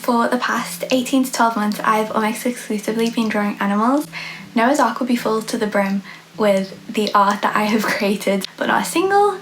For the past 18 to 12 months, I've almost exclusively been drawing animals. Noah's Ark would be full to the brim with the art that I have created, but not a single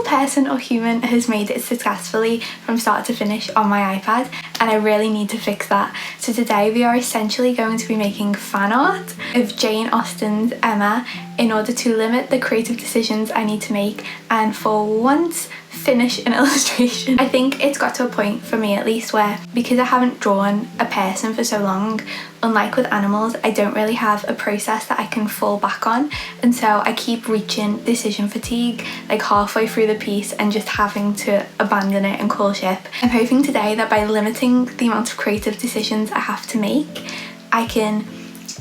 person or human has made it successfully from start to finish on my iPad, and I really need to fix that. So today we are essentially going to be making fan art of Jane Austen's Emma in order to limit the creative decisions I need to make and for once finish an illustration. I think it's got to a point, for me at least, where because I haven't drawn a person for so long, unlike with animals, I don't really have a process that I can fall back on, and so I keep reaching decision fatigue like halfway through the piece and just having to abandon it and call ship. I'm hoping today that by limiting the amount of creative decisions I have to make, I can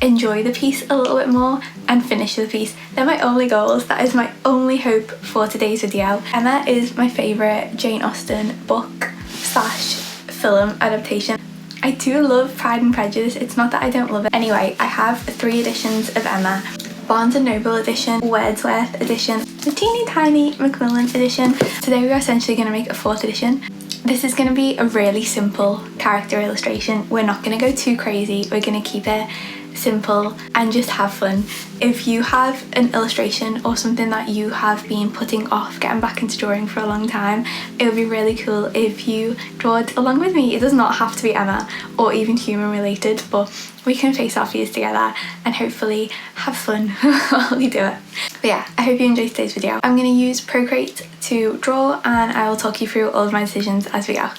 enjoy the piece a little bit more and finish the piece. They're my only goals. That is my only hope for today's video. Emma is my favourite Jane Austen book slash film adaptation. I do love Pride and Prejudice, it's not that I don't love it. Anyway, I have 3 editions of Emma. Barnes & Noble edition, Wordsworth edition, the teeny tiny Macmillan edition. Today we are essentially going to make a 4th edition. This is going to be a really simple character illustration. We're not going to go too crazy, we're going to keep it simple and just have fun. If you have an illustration or something that you have been putting off getting back into drawing for a long time, it would be really cool if you draw it along with me. It does not have to be Emma or even human related, but we can face our fears together and hopefully have fun while we do it. But yeah, I hope you enjoyed today's video. I'm going to use Procreate to draw and I will talk you through all of my decisions as we go.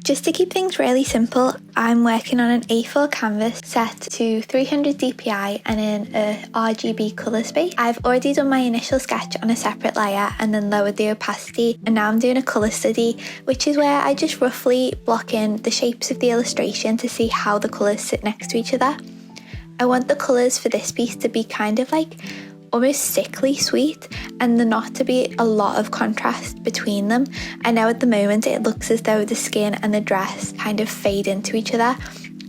Just to keep things really simple, I'm working on an A4 canvas set to 300 dpi and in a RGB colour space. I've already done my initial sketch on a separate layer and then lowered the opacity, and now I'm doing a colour study, which is where I just roughly block in the shapes of the illustration to see how the colours sit next to each other. I want the colours for this piece to be kind of like almost sickly sweet and there not to be a lot of contrast between them. I know at the moment it looks as though the skin and the dress kind of fade into each other,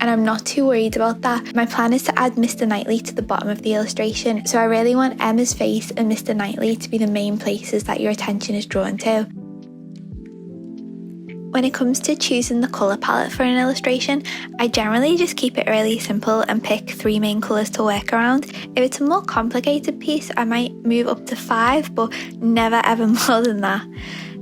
and I'm not too worried about that. My plan is to add Mr. Knightley to the bottom of the illustration, so I really want Emma's face and Mr. Knightley to be the main places that your attention is drawn to. When it comes to choosing the colour palette for an illustration, I generally just keep it really simple and pick 3 main colours to work around. If it's a more complicated piece, I might move up to 5, but never ever more than that.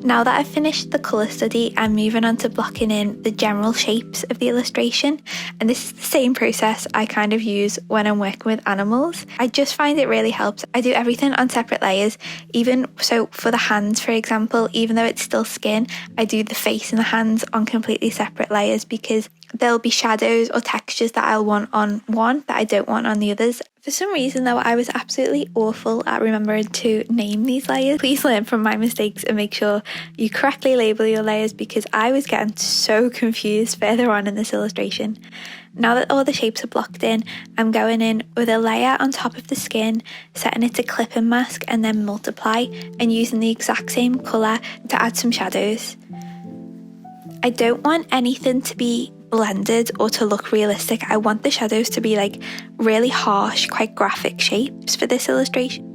Now that I've finished the colour study, I'm moving on to blocking in the general shapes of the illustration, and this is the same process I kind of use when I'm working with animals. I just find it really helps. I do everything on separate layers, even so for the hands, for example, even though it's still skin, I do the face and the hands on completely separate layers because there'll be shadows or textures that I'll want on one that I don't want on the others. For some reason though, I was absolutely awful at remembering to name these layers. Please learn from my mistakes and make sure you correctly label your layers because I was getting so confused further on in this illustration. Now that all the shapes are blocked in, I'm going in with a layer on top of the skin, setting it to clip and mask and then multiply, and using the exact same colour to add some shadows. I don't want anything to be blended or to look realistic. I want the shadows to be like really harsh, quite graphic shapes for this illustration.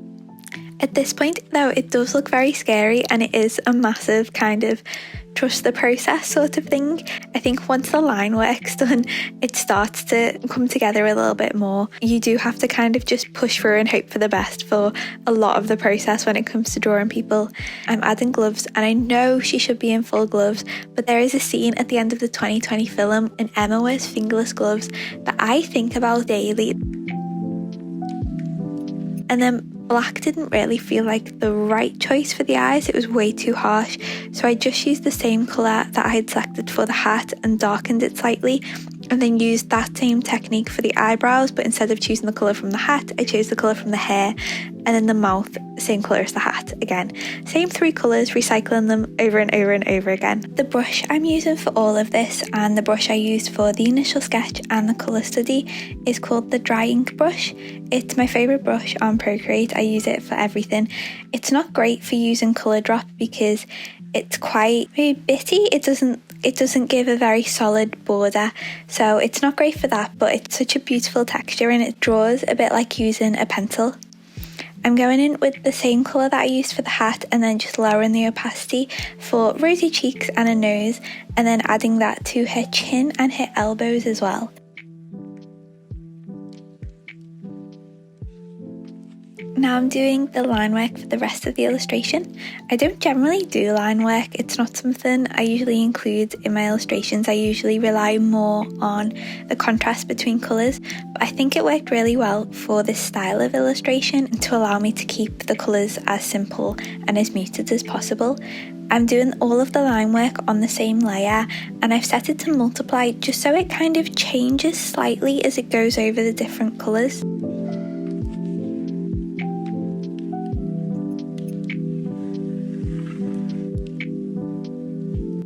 At this point though, it does look very scary and it is a massive kind of trust the process sort of thing. I think once the line work's done, it starts to come together a little bit more. You do have to kind of just push through and hope for the best for a lot of the process when it comes to drawing people. I'm adding gloves and I know she should be in full gloves, but there is a scene at the end of the 2020 film and Emma wears fingerless gloves that I think about daily. And then black didn't really feel like the right choice for the eyes, it was way too harsh, so I just used the same colour that I had selected for the hat and darkened it slightly, and then used that same technique for the eyebrows, but instead of choosing the colour from the hat, I chose the colour from the hair, and then the mouth, same colour as the hat again. Same 3 colours, recycling them over and over and over again. The brush I'm using for all of this, and the brush I used for the initial sketch and the colour study, is called the dry ink brush. It's my favourite brush on Procreate, I use it for everything. It's not great for using colour drop because it's quite maybe bitty, it doesn't give a very solid border, so it's not great for that, but it's such a beautiful texture and it draws a bit like using a pencil. I'm going in with the same colour that I used for the hat and then just lowering the opacity for rosy cheeks and a nose, and then adding that to her chin and her elbows as well. Now I'm doing the line work for the rest of the illustration. I don't generally do line work, it's not something I usually include in my illustrations. I usually rely more on the contrast between colours, but I think it worked really well for this style of illustration and to allow me to keep the colours as simple and as muted as possible. I'm doing all of the line work on the same layer, and I've set it to multiply just so it kind of changes slightly as it goes over the different colours.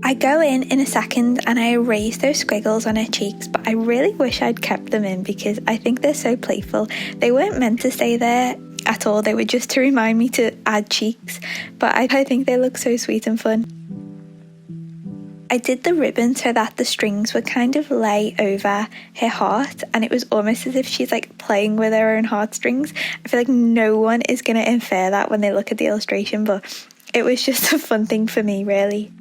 I go in a second and I erase those squiggles on her cheeks, but I really wish I'd kept them in because I think they're so playful. They weren't meant to stay there at all, they were just to remind me to add cheeks, but I think they look so sweet and fun. I did the ribbon so that the strings would kind of lay over her heart, and it was almost as if she's like playing with her own heartstrings. I feel like no one is going to infer that when they look at the illustration, but it was just a fun thing for me, really.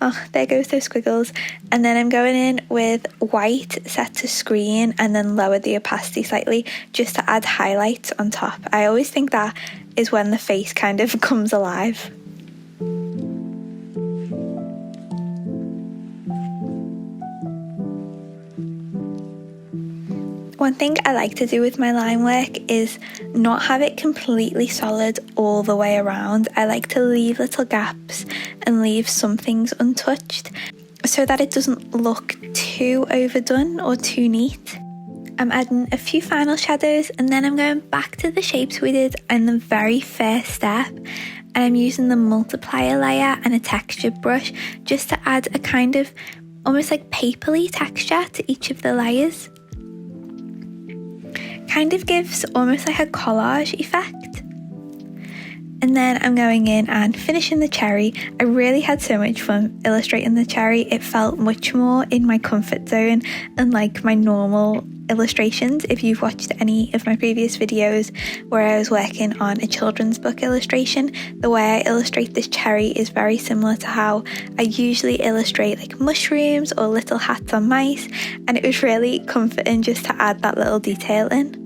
Oh, there goes those squiggles. And then I'm going in with white set to screen and then lower the opacity slightly just to add highlights on top. I always think that is when the face kind of comes alive. One thing I like to do with my line work is not have it completely solid all the way around. I like to leave little gaps and leave some things untouched so that it doesn't look too overdone or too neat. I'm adding a few final shadows and then I'm going back to the shapes we did in the very first step, and I'm using the multiplier layer and a texture brush just to add a kind of almost like papery texture to each of the layers. Kind of gives almost like a collage effect. And then I'm going in and finishing the cherry. I really had so much fun illustrating the cherry. It felt much more in my comfort zone and like my normal illustrations. If you've watched any of my previous videos where I was working on a children's book illustration, the way I illustrate this cherry is very similar to how I usually illustrate like mushrooms or little hats on mice, and it was really comforting just to add that little detail in.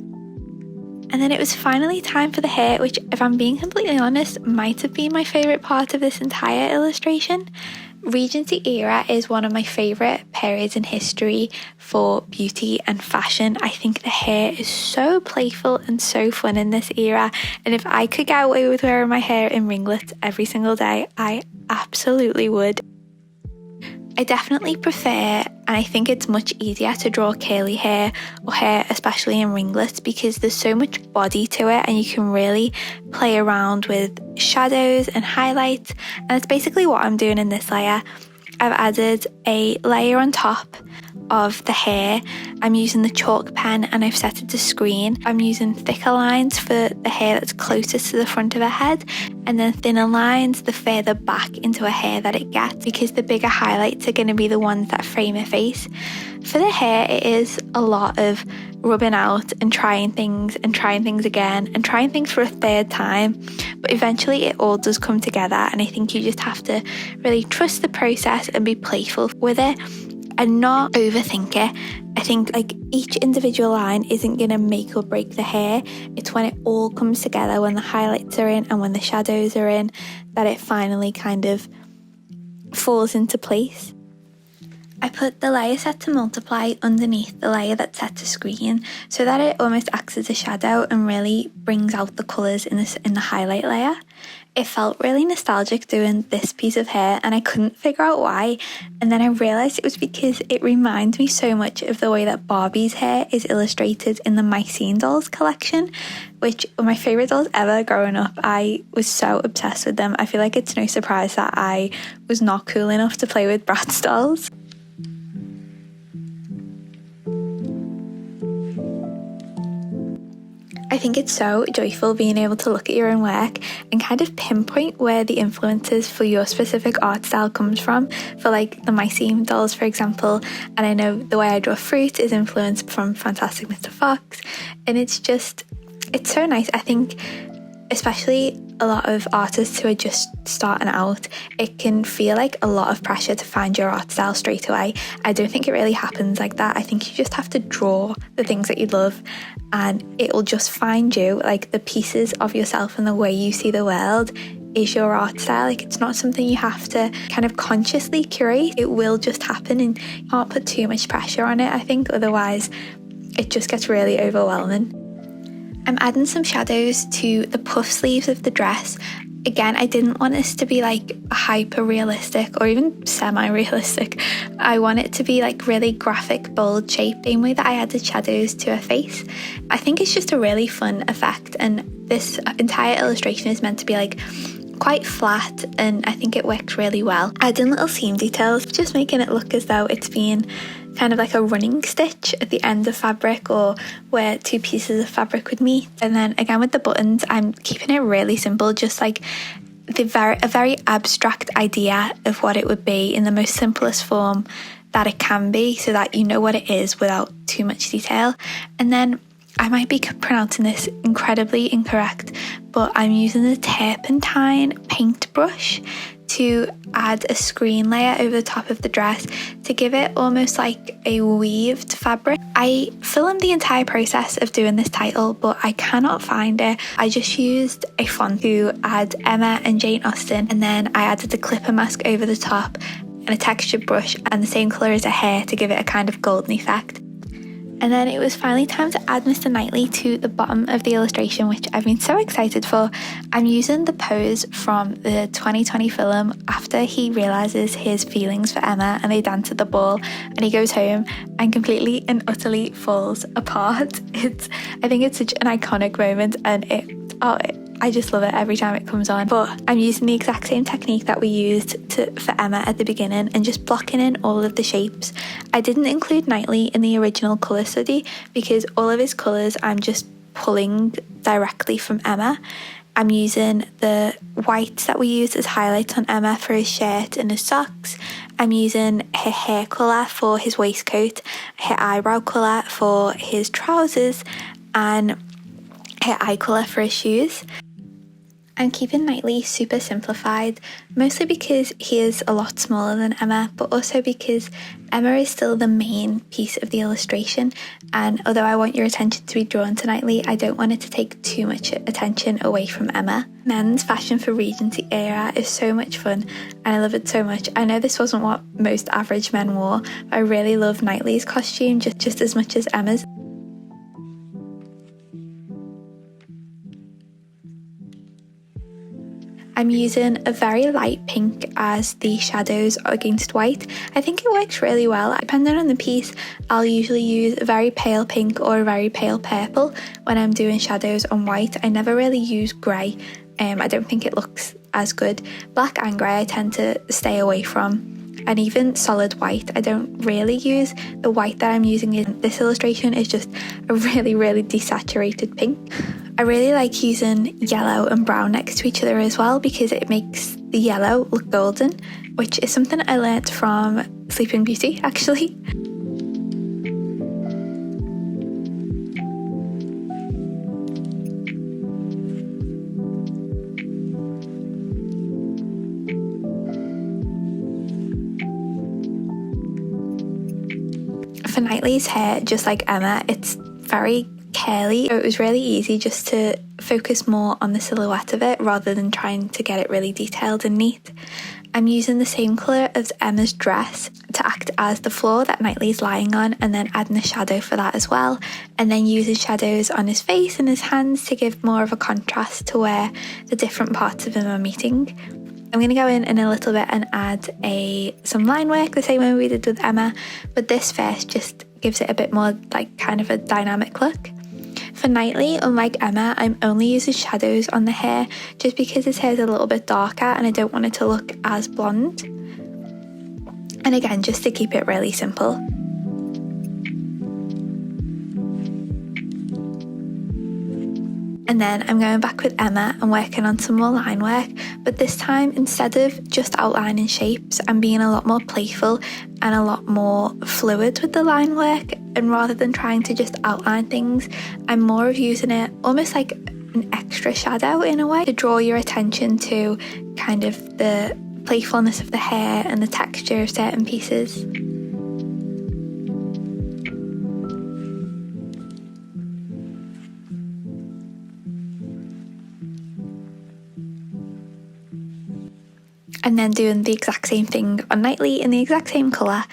And then it was finally time for the hair, which, if I'm being completely honest, might have been my favourite part of this entire illustration. Regency era is one of my favourite periods in history for beauty and fashion. I think the hair is so playful and so fun in this era, and if I could get away with wearing my hair in ringlets every single day, I absolutely would. I definitely prefer, and I think it's much easier to draw curly hair or hair especially in ringlets because there's so much body to it and you can really play around with shadows and highlights, and it's basically what I'm doing in this layer. I've added a layer on top of the hair. I'm using the chalk pen and I've set it to screen. I'm using thicker lines for the hair that's closest to the front of her head, and then thinner lines the further back into her hair that it gets, because the bigger highlights are going to be the ones that frame her face. For the hair, it is a lot of rubbing out and trying things again and trying things for a third time, but eventually it all does come together, and I think you just have to really trust the process and be playful with it and not overthink it. I think like each individual line isn't going to make or break the hair. It's when it all comes together, when the highlights are in and when the shadows are in, that it finally kind of falls into place. I put the layer set to multiply underneath the layer that's set to screen so that it almost acts as a shadow and really brings out the colours in the highlight layer. It felt really nostalgic doing this piece of hair and I couldn't figure out why, and then I realised it was because it reminds me so much of the way that Barbie's hair is illustrated in the Mycene Dolls collection, which were my favourite dolls ever growing up. I was so obsessed with them. I feel like it's no surprise that I was not cool enough to play with Bratz dolls. I think it's so joyful being able to look at your own work and kind of pinpoint where the influences for your specific art style comes from. For like the Mycene dolls, for example, and I know the way I draw fruit is influenced from Fantastic Mr. Fox, and it's so nice. I think especially a lot of artists who are just starting out, it can feel like a lot of pressure to find your art style straight away. I don't think it really happens like that. I think you just have to draw the things that you love and it'll just find you. Like the pieces of yourself and the way you see the world is your art style. Like it's not something you have to kind of consciously curate. It will just happen and you can't put too much pressure on it, I think, otherwise it just gets really overwhelming. I'm adding some shadows to the puff sleeves of the dress. Again, I didn't want this to be like hyper realistic or even semi-realistic. I want it to be like really graphic, bold shape, same way that I added shadows to her face. I think it's just a really fun effect, and this entire illustration is meant to be like quite flat, and I think it works really well. Adding little seam details, just making it look as though it's being kind of like a running stitch at the end of fabric or where two pieces of fabric would meet. And then again with the buttons, I'm keeping it really simple, just like a very abstract idea of what it would be in the most simplest form that it can be, so that you know what it is without too much detail. And then I might be pronouncing this incredibly incorrect, but I'm using the Turpentine paintbrush to add a screen layer over the top of the dress to give it almost like a weaved fabric. I filmed the entire process of doing this title, but I cannot find it. I just used a font to add Emma and Jane Austen, and then I added the clipper mask over the top and a textured brush and the same colour as her hair to give it a kind of golden effect. And then it was finally time to add Mr. Knightley to the bottom of the illustration, which I've been so excited for. I'm using the pose from the 2020 film after he realises his feelings for Emma and they dance at the ball and he goes home and completely and utterly falls apart. I think it's such an iconic moment, and I just love it every time it comes on. But I'm using the exact same technique that we used for Emma at the beginning and just blocking in all of the shapes. I didn't include Knightley in the original colour study because all of his colours I'm just pulling directly from Emma. I'm using the whites that we used as highlights on Emma for his shirt and his socks. I'm using her hair colour for his waistcoat, her eyebrow colour for his trousers, and her eye colour for his shoes. I'm keeping Knightley super simplified, mostly because he is a lot smaller than Emma, but also because Emma is still the main piece of the illustration, and although I want your attention to be drawn to Knightley, I don't want it to take too much attention away from Emma. Men's fashion for Regency era is so much fun, and I love it so much. I know this wasn't what most average men wore, but I really love Knightley's costume just as much as Emma's. I'm using a very light pink as the shadows against white. I think it works really well. Depending on the piece, I'll usually use a very pale pink or a very pale purple when I'm doing shadows on white. I never really use grey. I don't think it looks as good. Black and grey I tend to stay away from. And even solid white, I don't really use. The white that I'm using in this illustration is just a really, really desaturated pink. I really like using yellow and brown next to each other as well because it makes the yellow look golden, which is something I learnt from Sleeping Beauty actually. For Knightley's hair, just like Emma, it's very curly, so it was really easy just to focus more on the silhouette of it rather than trying to get it really detailed and neat. I'm using the same colour as Emma's dress to act as the floor that Knightley's lying on, and then adding a shadow for that as well, and then using shadows on his face and his hands to give more of a contrast to where the different parts of him are meeting. I'm going to go in a little bit and add some line work the same way we did with Emma, but this first just gives it a bit more like kind of a dynamic look. For Knightley, unlike Emma, I'm only using shadows on the hair just because his hair is a little bit darker and I don't want it to look as blonde. And again, just to keep it really simple. And then I'm going back with Emma and working on some more line work, but this time instead of just outlining shapes, I'm being a lot more playful and a lot more fluid with the line work, and rather than trying to just outline things, I'm more of using it almost like an extra shadow in a way to draw your attention to kind of the playfulness of the hair and the texture of certain pieces. And then doing the exact same thing on Knightley in the exact same colour,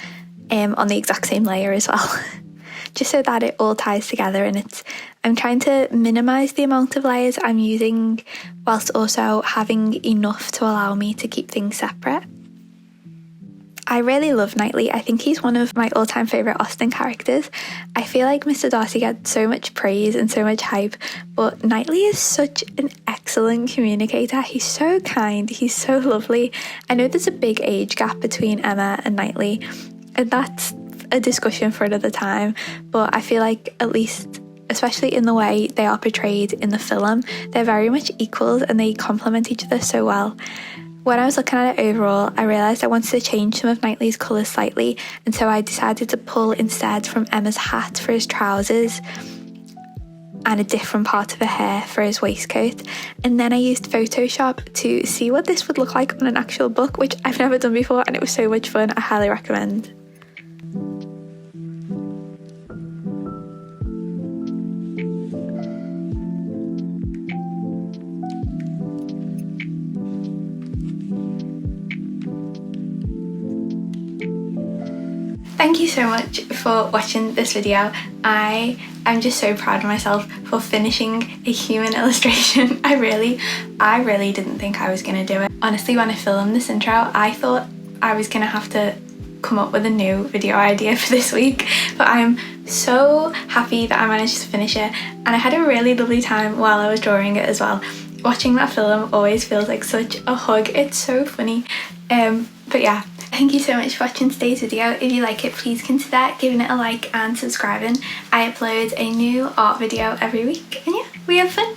on the exact same layer as well. Just so that it all ties together, and I'm trying to minimise the amount of layers I'm using whilst also having enough to allow me to keep things separate. I really love Knightley. I think he's one of my all-time favourite Austen characters. I feel like Mr. Darcy gets so much praise and so much hype, but Knightley is such an excellent communicator. He's so kind, he's so lovely. I know there's a big age gap between Emma and Knightley, and that's a discussion for another time, but I feel like, at least especially in the way they are portrayed in the film, they're very much equals and they complement each other so well. When I was looking at it overall, I realised I wanted to change some of Knightley's colours slightly, and so I decided to pull instead from Emma's hat for his trousers and a different part of her hair for his waistcoat. And then I used Photoshop to see what this would look like on an actual book, which I've never done before, and it was so much fun. I highly recommend. Thank you so much for watching this video. I am just so proud of myself for finishing a human illustration. I really didn't think I was going to do it. Honestly, when I filmed this intro, I thought I was going to have to come up with a new video idea for this week, but I'm so happy that I managed to finish it, and I had a really lovely time while I was drawing it as well. Watching that film always feels like such a hug. It's so funny. But yeah, thank you so much for watching today's video. If you like it, please consider giving it a like and subscribing. I upload a new art video every week, and yeah, we have fun.